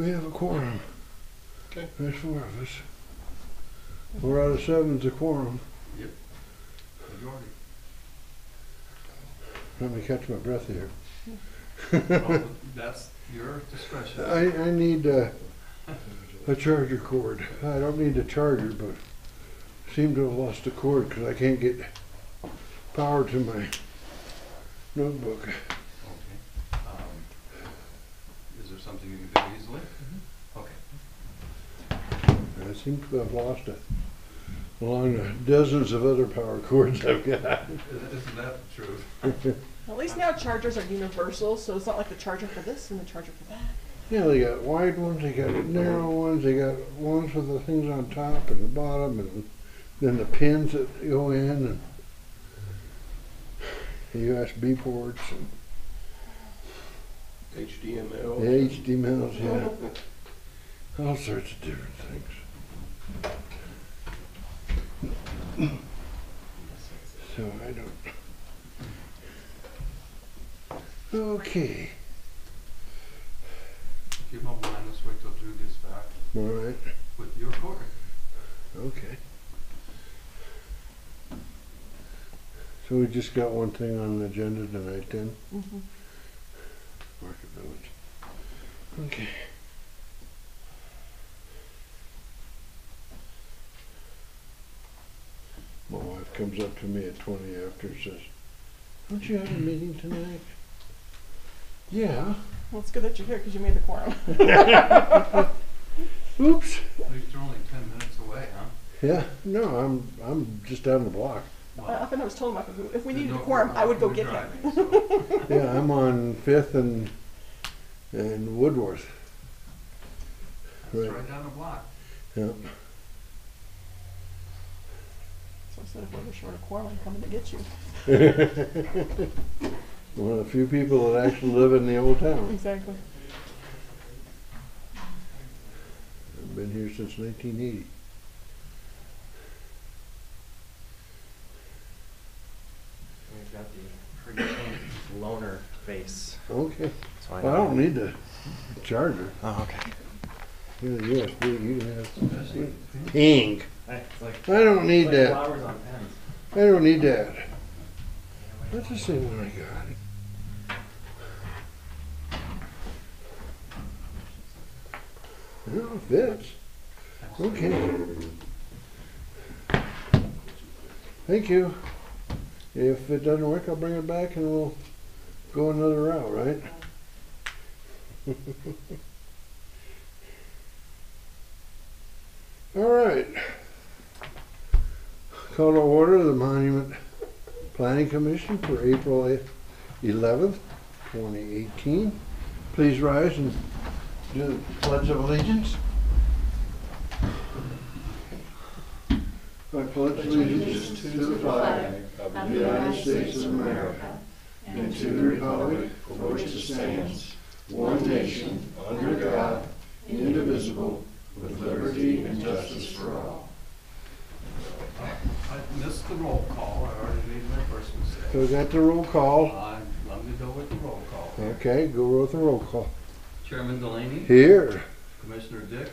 We have a quorum. Okay. There's 4 of us. 4 out of 7's a quorum. Yep. Majority. Let me catch my breath here. Well, that's your discretion. I need a charger cord. I don't need a charger, but seem to have lost the cord because I can't get power to my notebook. Okay. Is there something you can do easily? Okay. I seem to have lost it along the dozens of other power cords I've got. Isn't that the truth? At least now chargers are universal, so it's not like the charger for this and the charger for that. Yeah, they got wide ones, they got narrow ones, they got ones with the things on top and the bottom, and then the pins that go in, and the USB ports, and HDML. the HDMIs, yeah. All sorts of different things. So I don't. Okay. If you don't mind, let's wait till Drew gets back All right. with your cord. Okay. So we just got one thing on the agenda tonight then? Mm-hmm. Market Village. Okay. My wife comes up to me at 20 after and says, "Don't you have a meeting tonight?" Yeah. Well, it's good that you're here because you made the quorum. Oops. At least you're only 10 minutes away, huh? Yeah. No, I'm just down the block. I think I was told him if we needed a No, quorum, I would go you're get him. driving, so. Yeah, I'm on 5th and Woodworth. That's Right. right down the block. Yeah. So I said if we were short a quorum, I'm coming to get you. One of the few people that actually live in the old town. Exactly. I've been here since 1980. We've got the pretty pink loner face. Okay. So Well, I don't need the charger. Oh, okay. Here's the USB. You can have pink. It's like, I don't need like that. flowers on pens. I don't need that. Let's just see what I got. No, it fits. Okay. Thank you. If it doesn't work, I'll bring it back and we'll go another route, right? All right. Call to order the Monument Planning Commission for April 11th, 2018. Please rise and do the Pledge of Allegiance. I pledge allegiance to the flag of the United States of America and to the republic for which it stands, one nation, under God, indivisible, with liberty and justice for all. I missed the roll call. I already made my first mistake. So we got the roll call. Let me go with the roll call. Okay, go with the roll call. Chairman Delaney. Here. Commissioner Dick.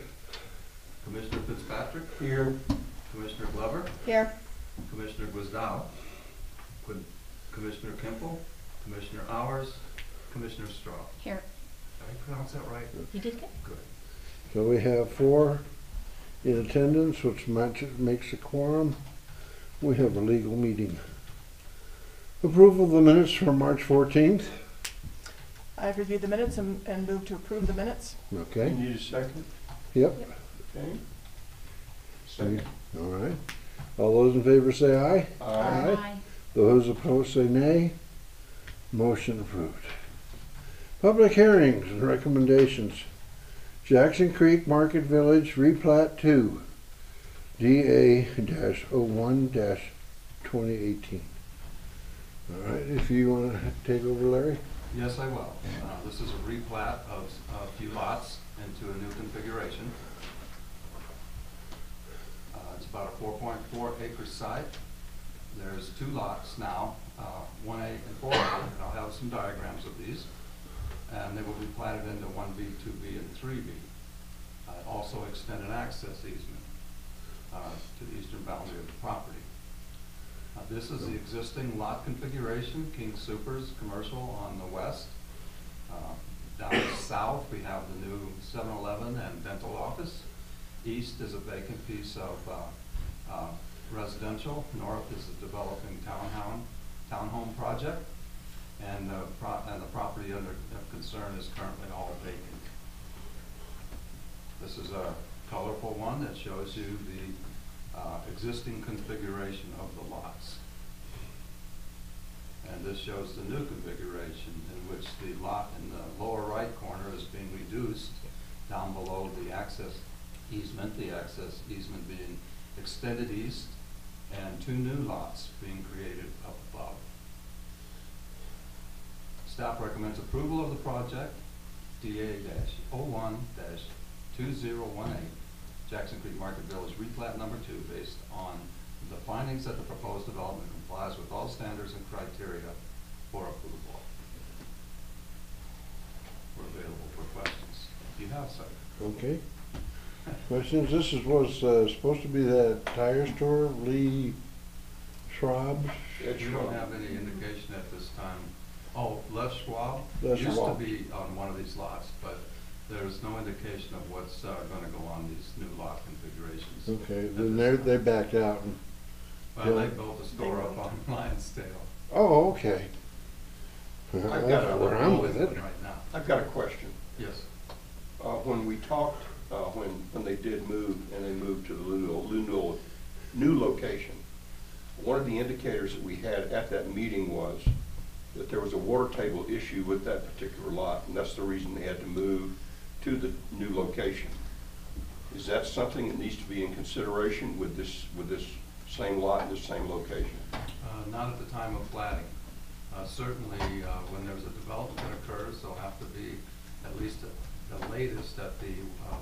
Commissioner Fitzpatrick. Here. Commissioner Glover. Here. Commissioner Gwisdow. Commissioner Kimple. Commissioner Hours. Commissioner Straw. Here. Did I pronounce that right? You did good. Good. So we have 4 in attendance, which makes a quorum. We have a legal meeting. Approval of the minutes from March 14th. I've reviewed the minutes and moved to approve the minutes. Okay. Need a second? Yep. Okay. Second. All right. All those in favor say aye. Aye. Those opposed say nay. Motion approved. Public hearings and recommendations. Jackson Creek Market Village Replat 2, DA-01-2018. All right, if you want to take over, Larry. Yes, I will. This is a replat of a few lots into a new configuration. It's about a 4.4 acre site. There's 2 lots now, 1A and 4A, and I'll have some diagrams of these. And they will be platted into 1B, 2B, and 3B. Also extend an access easement to the eastern boundary of the property. This is the existing lot configuration, King Soopers Commercial on the west. Down south, we have the new 7-Eleven and dental office. East is a vacant piece of residential. North is a developing townhome project. And the property under concern is currently all vacant. This is a colorful one that shows you the existing configuration of the lots. And this shows the new configuration in which the lot in the lower right corner is being reduced down below the access easement being extended east, and 2 new lots being created up above. Staff recommends approval of the project, DA-01-2018, Jackson Creek Market Village replat number 2, based on the findings that the proposed development complies with all standards and criteria for approval. We're available for questions if you have some. Okay. Questions? This was supposed to be that tire store, Lee Schwab? We don't have any indication at this time. Oh, Les Schwab Les used Schwab. to be on one of these lots, but there's no indication of what's going to go on these new lot configurations. Okay, at then this they time. backed out. And, Well, they built a store up on Lionsdale. oh, okay. I've got That's a- where I'm with it. Right now. I've got a question. Yes. When we talked, when they did move, and they moved to the new location, one of the indicators that we had at that meeting was that there was a water table issue with that particular lot, and that's the reason they had to move to the new location. Is that something that needs to be in consideration with this same lot in this same location? Not at the time of platting. Certainly, when there's a development that occurs, there'll have to be at least the latest at the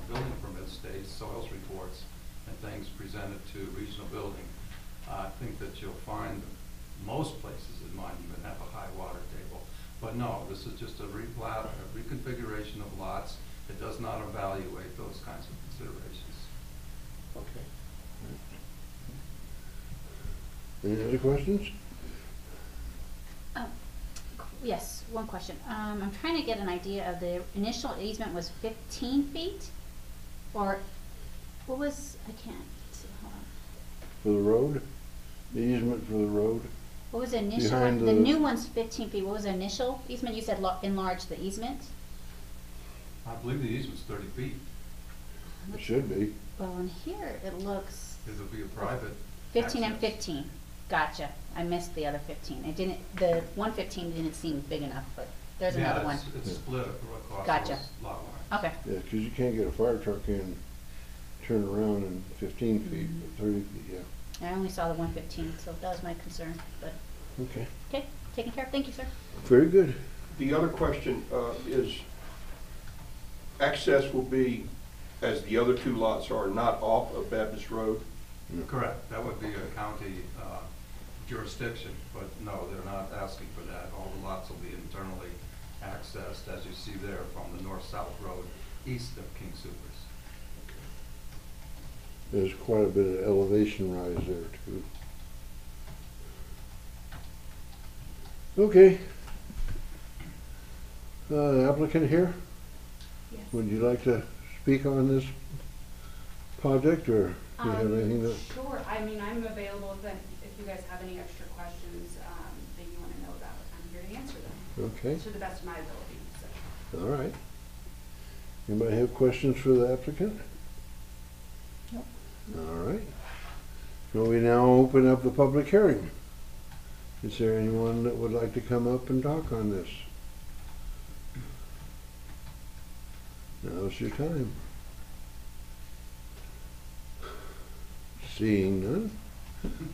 building permit stage, soils reports and things presented to regional building. I think that you'll find most places in mine even have a high water table. But no, this is just a replat, a reconfiguration of lots. It does not evaluate those kinds of considerations. Okay. Any other questions? Yes, one question. I'm trying to get an idea of the initial easement was 15 feet? Or what was, I can't see, hold on. For the road? The easement for the road? What was the initial Behind one? The the- new one's 15 feet. What was the initial easement? You said enlarge the easement? I believe the easement's 30 feet. It should be. Well, in here it looks It'll be a private 15 and access. 15. Gotcha. I missed the other 15. It didn't, the 115 didn't seem big enough, but there's another one. Yeah, it's split across Gotcha. those lot lines. Okay. Yeah, 'cause you can't get a fire truck in, turn around in 15 feet, but 30 feet, yeah. I only saw the 115, so that was my concern. But Okay, okay, taken care of. Thank you, sir. very good. The other question is, access will be, as the other 2 lots are, not off of Baptist Road? Correct. That would be a county jurisdiction, but no, they're not asking for that. All the lots will be internally accessed, as you see there, from the north-south road east of King Soopers. There's quite a bit of elevation rise there too. Okay. Applicant here, Yes. would you like to speak on this project, or do you have anything that? Sure, I mean, I'm available if you guys have any extra questions that you want to know about, I'm here to answer them Okay, to the best of my ability, so. all right. Anybody have questions for the applicant? Nope. All right. So we now open up the public hearing. Is there anyone that would like to come up and talk on this? Now's your time. Seeing none,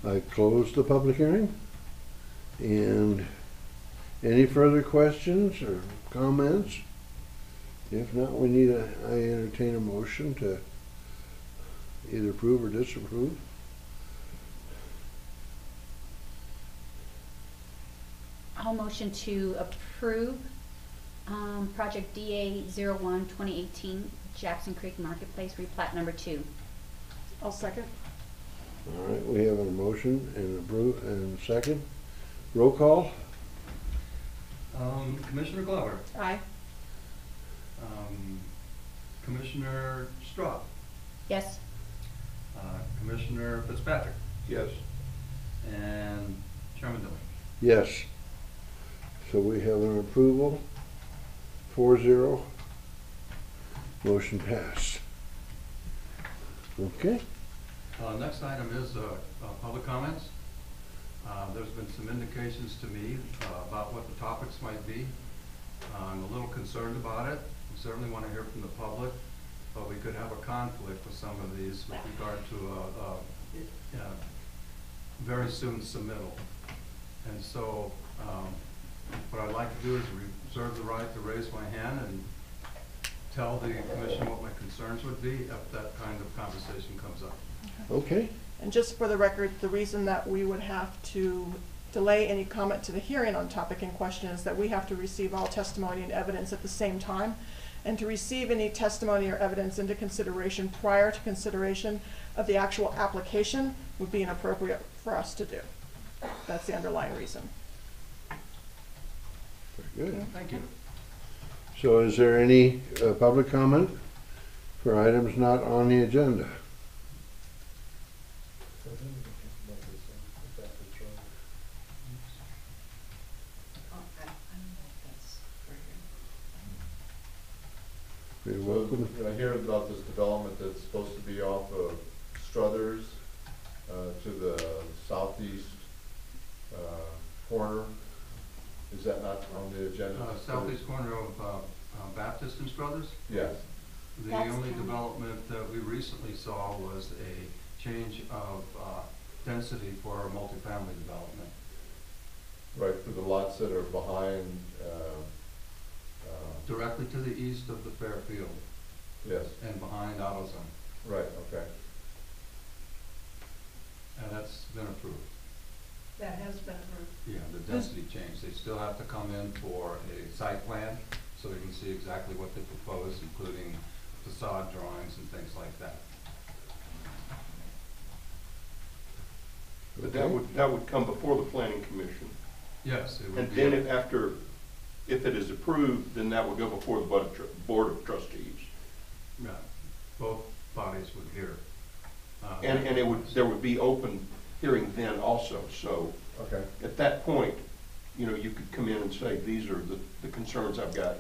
I close the public hearing. And any further questions or comments? If not, I entertain a motion to either approve or disapprove. I'll motion to approve Project DA 01-2018, Jackson Creek Marketplace, replat number 2. I'll second. All right, we have a motion and a second. Roll call? Commissioner Glover, Aye. Commissioner Straub, Yes? Commissioner Fitzpatrick, Yes. and Chairman Dillon. Yes. So we have an approval, 4-0. Motion passed. Okay. Next item is public comments. There's been some indications to me about what the topics might be. I'm a little concerned about it. We certainly want to hear from the public, but we could have a conflict with some of these with regard to very soon submittal. And so what I'd like to do is reserve the right to raise my hand and tell the commission what my concerns would be if that kind of conversation comes up. Okay. And just for the record, the reason that we would have to delay any comment to the hearing on topic in question is that we have to receive all testimony and evidence at the same time. And to receive any testimony or evidence into consideration prior to consideration of the actual application would be inappropriate for us to do. That's the underlying reason. Very good. Thank you. So is there any public comment for items not on the agenda? You're welcome. I hear about this development that's supposed to be off of Struthers to the southeast corner. Is that not on the agenda? Southeast corner of Baptist and Struthers. Yes. The That's only county. development that we recently saw was a change of density for a multifamily development. Right, for the lots that are behind, Directly to the east of the Fairfield yes, and behind AutoZone. right, okay. And that's been approved. That has been approved. Yeah, the density change. They still have to come in for a site plan so they can see exactly what they propose, including facade drawings and things like that. But that would come before the planning commission. Yes, it would And be. then if it is approved, then that would go before the board of trustees. Yeah, both bodies would hear. And there would be open hearing then also. So Okay. at that point, you could come in and say, these are the concerns I've got,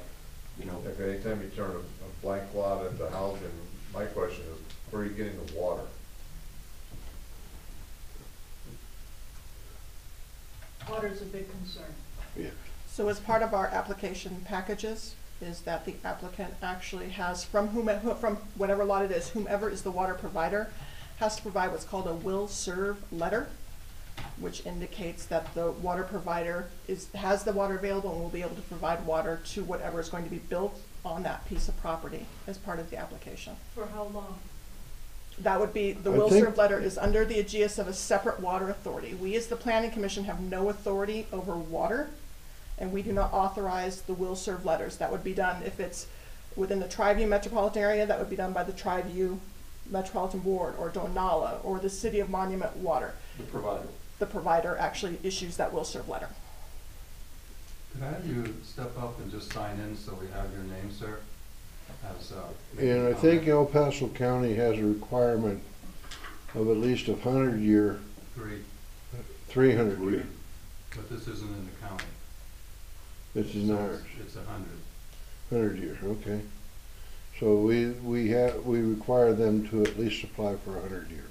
If anytime you turn a blank lot into housing, my question is, where are you getting the water? Water's a big concern. Yeah. So as part of our application packages, is that the applicant actually has, from whatever lot it is, whomever is the water provider, has to provide what's called a will serve letter, which indicates that the water provider has the water available and will be able to provide water to whatever is going to be built on that piece of property as part of the application. For how long? That would be, the I will think- serve letter is under the aegis of a separate water authority. We as the planning commission have no authority over water, and we do not authorize the will serve letters. That would be done if it's within the Tri-View metropolitan area, that would be done by the Tri-View Metropolitan Board or Donala or the City of Monument Water. the provider. The provider actually issues that will serve letter. Could I have you step up and just sign in so we have your name, sir? As, And I think El Paso County has a requirement of at least 100-year, 300-year. But this isn't in the county. This is So ours, It's 100. 100-year, okay. So we require them to at least apply for 100 years.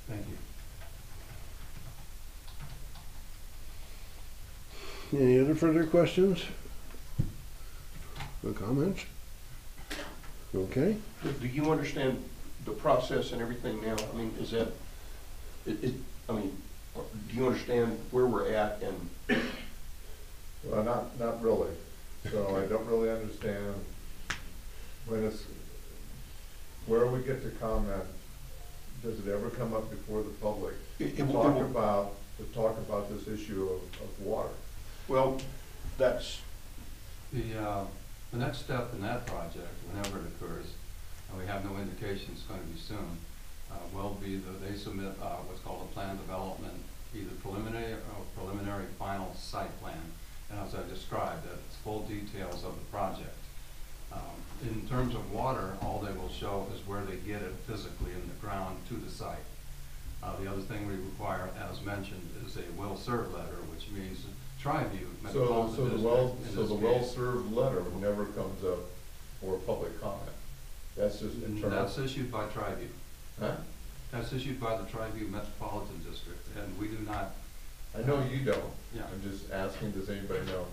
Thank you. Any other further questions? Or comments? Okay. Do you understand the process and everything now? I mean, is that, do you understand where we're at and? Well, not really. So I don't really understand where we get to comment. Does it ever come up before the public It to will- talk about this issue of water? Well, that's, The next step in that project, whenever it occurs, and we have no indication it's going to be soon, will be that they submit what's called a plan development, either preliminary final site plan. And as I described, it's full details of the project. In terms of water, all they will show is where they get it physically in the ground to the site. The other thing we require, as mentioned, is a will serve letter, which means Tri-View Metropolitan So the District, in this well case. served letter never comes up for public comment. That's just internal. That's issued by Tri-View. Huh? That's issued by the Tri-View Metropolitan District, and we do not. I know you don't. Yeah. I'm just asking, does anybody know,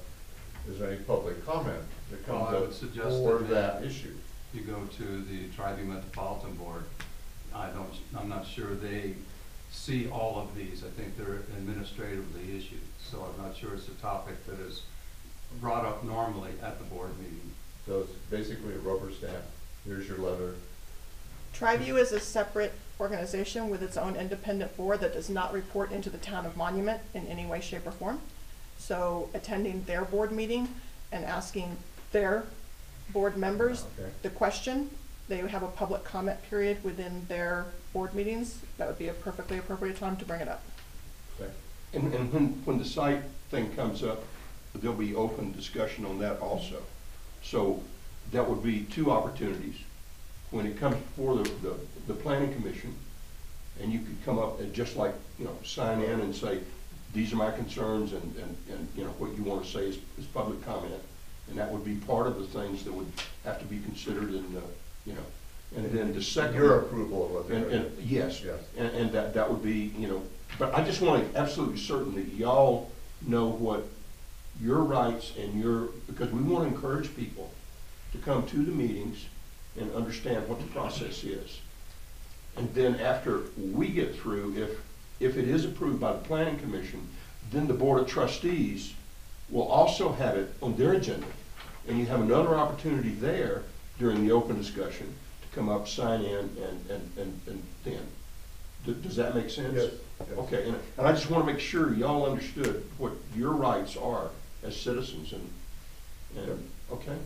is there any public comment that Well, comes I would up suggest for that that issue? you go to the Tri-View Metropolitan Board. I'm not sure they see all of these. I think they're administratively issued, so I'm not sure it's a topic that is brought up normally at the board meeting. So it's basically a rubber stamp. Here's your letter. Tri-View is a separate organization with its own independent board that does not report into the town of Monument in any way, shape, or form. So attending their board meeting and asking their board members Okay. the question, they have a public comment period within their board meetings. That would be a perfectly appropriate time to bring it up. Okay. and when the site thing comes up, there'll be open discussion on that also. So that would be two opportunities. When it comes before the planning commission, and you could come up and just like, sign in and say, these are my concerns, and what you want to say is public comment. And that would be part of the things that would have to be considered in the, and then the second. Your approval of what they're doing. Yes. Yes. And that would be, but I just want to absolutely certain that y'all know what your rights and because we want to encourage people to come to the meetings and understand what the process is. And then after we get through, if it is approved by the planning commission, then the board of trustees will also have it on their agenda. And you have another opportunity there during the open discussion to come up, sign in, and then. Does that make sense? Yes. Yes. Okay, and I just want to make sure y'all understood what your rights are as citizens okay?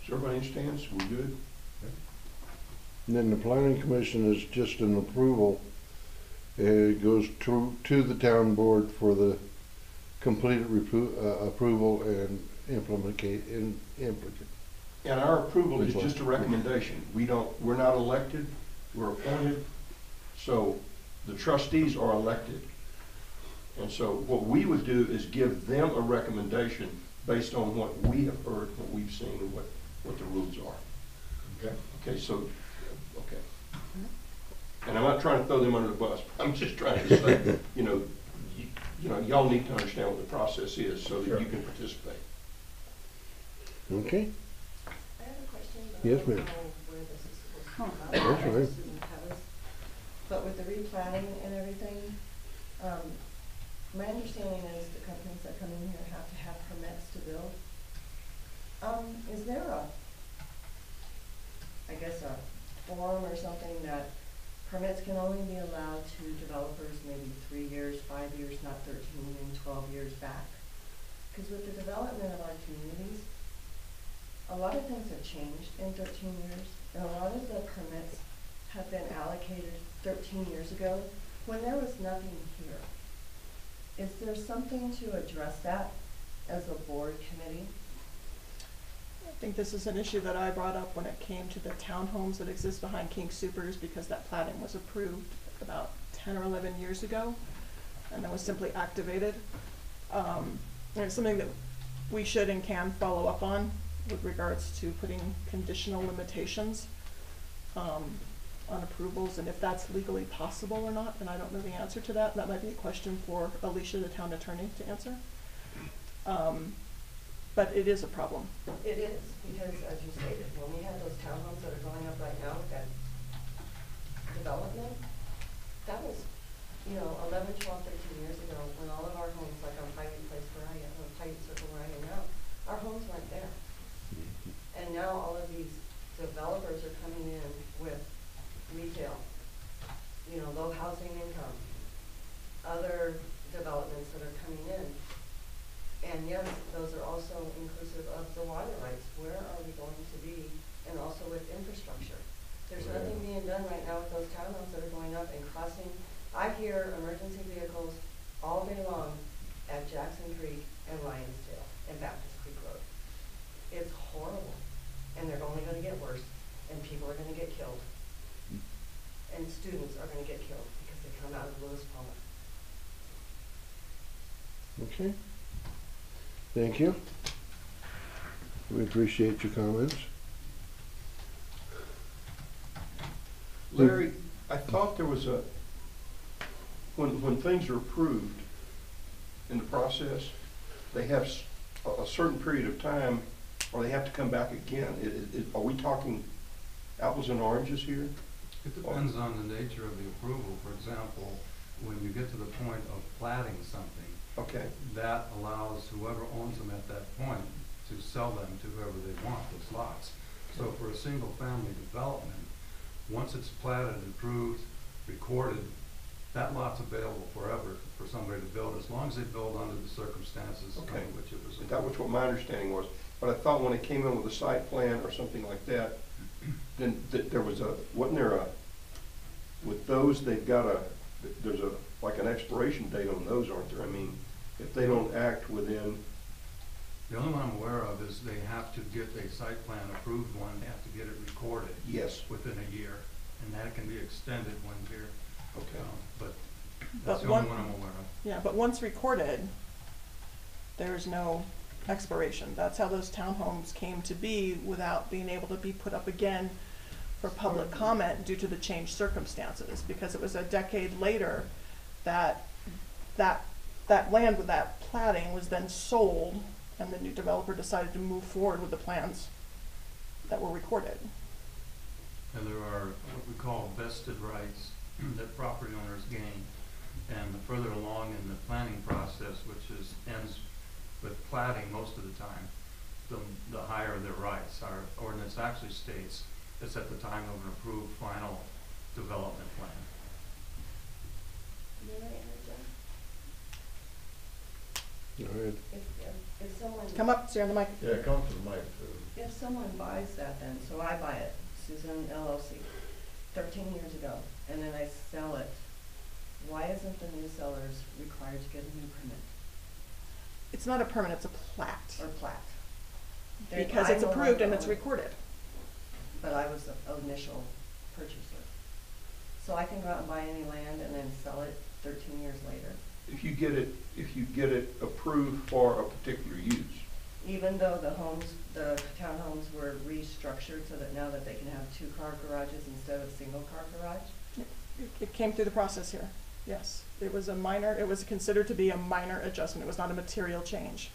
So everybody understands, we good? And then the planning commission is just an approval. It goes to the town board for the completed approval and implement. And our approval is just a recommendation. We're not elected, we're appointed. So the trustees are elected. And so what we would do is give them a recommendation based on what we have heard, what we've seen, and what the rules are. Okay. Okay, so, okay. And I'm not trying to throw them under the bus. I'm just trying to say, y'all need to understand what the process is so that Sure. you can participate. Okay. I have a question. Yes, I don't ma'am. know where this is supposed to Oh. come out. That's fine. This isn't Heather's. But with the replanning and everything, my understanding is the companies that come in here have to have permits to build. Is there a form or something that permits can only be allowed to developers maybe 3 years, 5 years, not 13 and 12 years back? Because with the development of our communities, a lot of things have changed in 13 years, and a lot of the permits have been allocated 13 years ago when there was nothing here. Is there something to address that as a board committee? I think this is an issue that I brought up when it came to the townhomes that exist behind King Soopers, because that plating was approved about 10 or 11 years ago, and that was simply activated. And it's something that we should and can follow up on with regards to putting conditional limitations on approvals, and if that's legally possible or not, and I don't know the answer to that. That might be a question for Alicia, the town attorney, to answer. But it is a problem. It is, because as you stated, when we have those townhomes that are going up right now, that development, that was, 11, 12, 13 years ago, when all of our homes, like on Highway Place where I am, or Highway Circle where I am now, our homes weren't there. And now all of these developers are coming in with retail, low housing income, other developments that are coming in. And yes, those are also inclusive of the water rights. Where are we going to be? And also with infrastructure. There's nothing being done right now with those townhomes that are going up and crossing. I hear emergency vehicles all day long at Jackson Creek and Ryansdale and Baptist Creek Road. It's horrible. And they're only gonna get worse, and people are gonna get killed. And students are gonna get killed because they come out of Lewis Palmer. Okay. Thank you. We appreciate your comments. Larry, I thought there was when things are approved in the process, they have a certain period of time, or they have to come back again. Are we talking apples and oranges here? It depends on the nature of the approval. For example, when you get to the point of platting something, Okay. that allows whoever owns them at that point to sell them to whoever they want, those lots. So for a single family development, once it's platted, approved, recorded, that lot's available forever for somebody to build, as long as they build under the circumstances Okay. under which it was approved. That was what my understanding was. But I thought when it came in with a site plan or something like that, then there was wasn't there with those, there's like an expiration date on those, aren't there? I mean, if they don't act within. The only one I'm aware of is they have to get a site plan approved one, they have to get it recorded. Yes. Within a year, and that can be extended 1 year. Okay. But But that's the only one I'm aware of. Yeah, but once recorded, there's no expiration. That's how those townhomes came to be without being able to be put up again for public comment due to the changed circumstances, because it was a decade later that land with that platting was then sold, and the new developer decided to move forward with the plans that were recorded. And there are what we call vested rights that property owners gain. And the further along in the planning process, which ends with platting most of the time, the higher their rights. Our ordinance actually states it's at the time of an approved final development plan. May I interject? All right. If someone. Come up, stay on the mic. Yeah, come to the mic too. If someone buys that then, so I buy it, Susan LLC, 13 years ago, and then I sell it, why isn't the new sellers required to get a new permit It's not a permit, it's a plat, or plat? because I it's no approved and longer it's own it, recorded. But I was the initial purchaser. So I can go out and buy any land and then sell it 13 years later, If you get it approved for a particular use. even though the townhomes were restructured so that now that they can have 2-car garages instead of single-car garage? It came through the process here, yes. It was considered to be a minor adjustment, it was not a material change.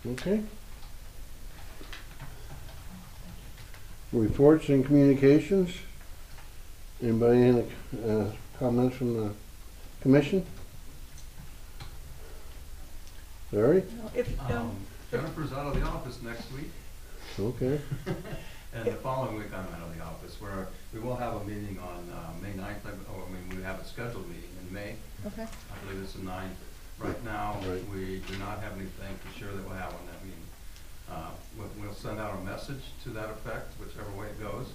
Okay. Reports and communications. Anybody any comments from the commission? Larry? If, Jennifer's out of the office next week. Okay. And the following week, I'm out of the office, where we will have a meeting on May 9th, we have a scheduled meeting in May. okay, I believe it's the 9th. Right now, Right. we do not have anything for sure that we'll have on that meeting. We'll send out a message to that effect, whichever way it goes.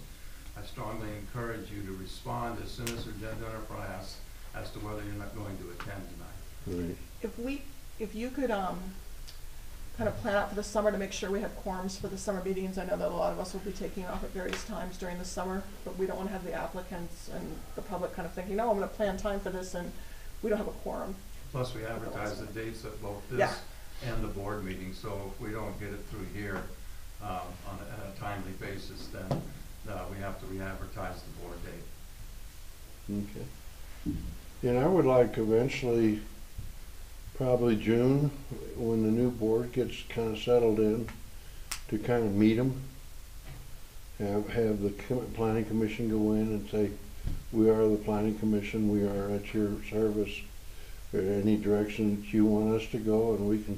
I strongly encourage you to respond as soon as Jennifer asks as to whether you're not going to attend tonight. Right. if you could, kind of plan out for the summer to make sure we have quorums for the summer meetings. I know that a lot of us will be taking off at various times during the summer, but we don't want to have the applicants and the public kind of thinking, no, I'm going to plan time for this, and we don't have a quorum. Plus, we advertise the dates of both Yeah. this and the board meeting, so if we don't get it through here on a timely basis, then we have to re-advertise the board date. Okay. And I would like eventually, probably June, when the new board gets kind of settled in, to kind of meet them. Have the planning commission go in and say, we are the planning commission, we are at your service. Or any direction that you want us to go, and we can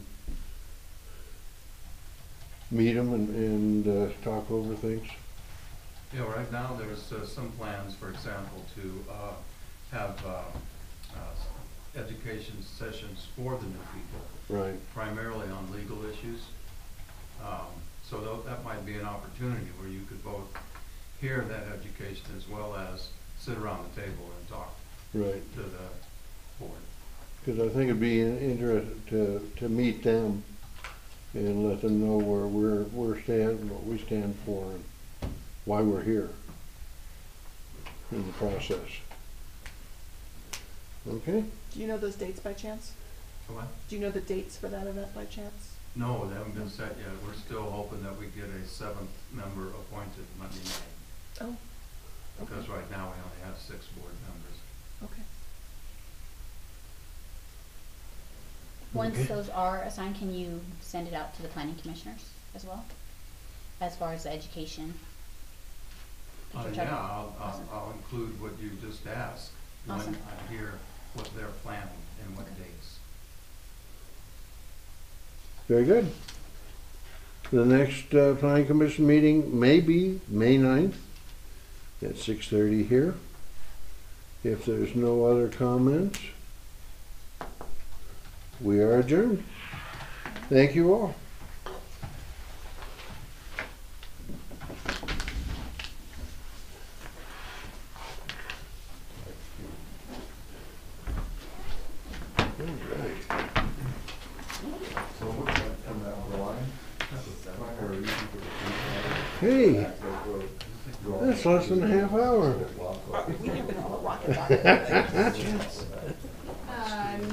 meet them and talk over things. You know, right now, there's some plans, for example, to have education sessions for the new people, Right. primarily on legal issues. So that might be an opportunity where you could both hear that education as well as sit around the table and talk Right. to the board. Because I think it'd be interesting to meet them and let them know where we're stand, what we stand for, and why we're here in the process. Okay? Do you know those dates by chance? So what? Do you know the dates for that event by chance? No, they haven't been set yet. We're still hoping that we get a 7th member appointed Monday night. Oh, Because right now we only have 6 board members. okay. Once Okay. those are assigned, can you send it out to the planning commissioners as well? As far as the education? Yeah, I'll include what you just asked when Awesome. I hear what they're planning and what dates. Very good. The next planning commission meeting may be May 9th at 6:30 here. If there's no other comments, we are adjourned. Thank you all. Hey, that's less than a half hour. We have been on a rocket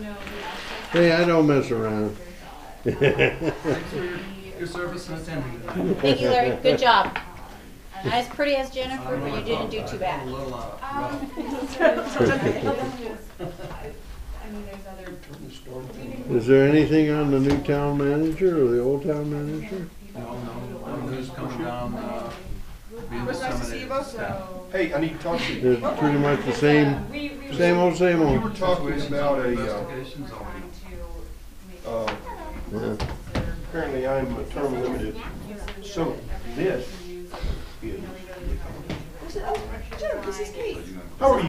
No, we Hey, I don't mess around. Thanks for your service and attending tonight. Thank you, Larry. Good job. Not as pretty as Jennifer, but you didn't do too A bad. little rough. I mean, there's other. Is there anything on the new town manager or the old town manager? No news coming down, being Was nice to see you disseminated both. to staff. Hey, I need to talk to you. It's pretty much the same, We same old, same You were old. talking about Investigations already. Yeah. apparently I'm term limited, so this is. Oh, Jennifer, this is Kate. How are you?